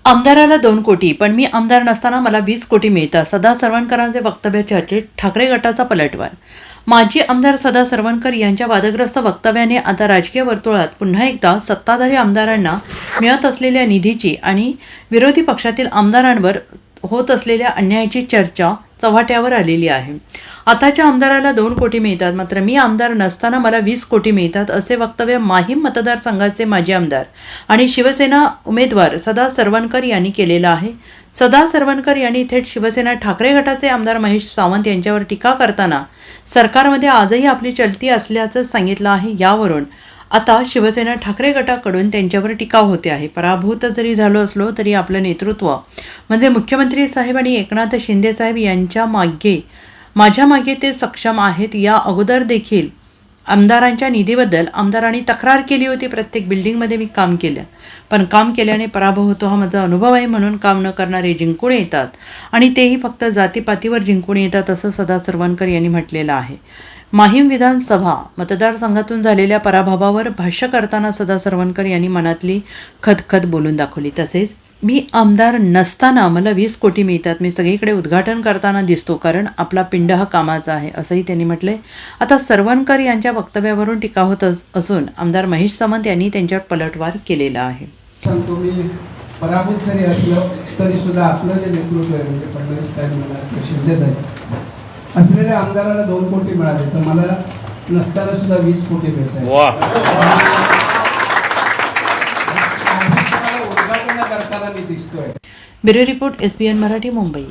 आमदाराला 2 कोटी, पण मी आमदार नसताना मला 20 कोटी मिळतात. सदा सरवणकरांचे वक्तव्य चर्चेत, ठाकरे गटाचा पलटवार. माजी आमदार सदा सरवणकर यांच्या वादग्रस्त वक्तव्याने आता राजकीय वर्तुळात पुन्हा एकदा सत्ताधारी आमदारांना मिळत असलेल्या निधीची आणि विरोधी पक्षातील आमदारांवर होत असलेल्या अन्यायाची चर्चा चव्हाट्यावर आलेली आहे. आताच्या आमदाराला 2 कोटी मिळतात, मात्र मी आमदार नसताना मला 20 कोटी मिळतात, असे वक्तव्य माहीम मतदारसंघाचे माजी आमदार आणि शिवसेना उमेदवार सदा सरवणकर यांनी केलेलं आहे. सदा सरवणकर यांनी थेट शिवसेना ठाकरे गटाचे आमदार महेश सावंत यांच्यावर टीका करताना सरकारमध्ये आजही आपली चलती असल्याचं सांगितलं आहे. यावरून आता शिवसेना ठाकरे गटाकडून त्यांच्यावर टीका होते आहे. पराभूत जरी झालो असलो तरी आपलं नेतृत्व म्हणजे मुख्यमंत्री साहेब आणि एकनाथ शिंदे साहेब यांच्या माझ्या मागे ते सक्षम आहेत. या अगोदर देखील आमदारांच्या निधीबद्दल आमदारांनी तक्रार केली होती. प्रत्येक बिल्डिंगमध्ये मी काम केलं, पण काम केल्याने पराभव होतो हा माझा अनुभव आहे. म्हणून काम न करणारे जिंकून येतात आणि तेही फक्त जातीपातीवर जिंकून येतात, असं सदा सरवणकर यांनी म्हटलेलं आहे. माहीम विधानसभा मतदारसंघातून झालेल्या पराभवावर भाष्य करताना सदा सरवणकर यांनी मनातली खदखद बोलून दाखवली. तसेच मी आमदार नसताना मला 20 कोटी मिळतात, मी सगळीकडे उद्घाटन करताना दिसतो, कारण आपला पिंड हा कामाचा आहे, असंही त्यांनी म्हटलंय. आता सरवणकर यांच्या वक्तव्यावरून टीका होत असून आमदार महेश सावंत यांनी त्यांच्यावर पलटवार केलेला आहे. तुम्ही पराभूत जरी असलं तरी सुद्धा आपलं जे नेतृत्व आहे म्हणजे फडणवीस साहेब म्हणा, शिंदे साहेब असलेल्या आमदाराला 2 कोटी मिळाले, तर मला नसताना सुद्धा 20 कोटी मिळतात. उद्घाटन करताना मी दिसतोय. Bureau report, SBN Marathi, Mumbai.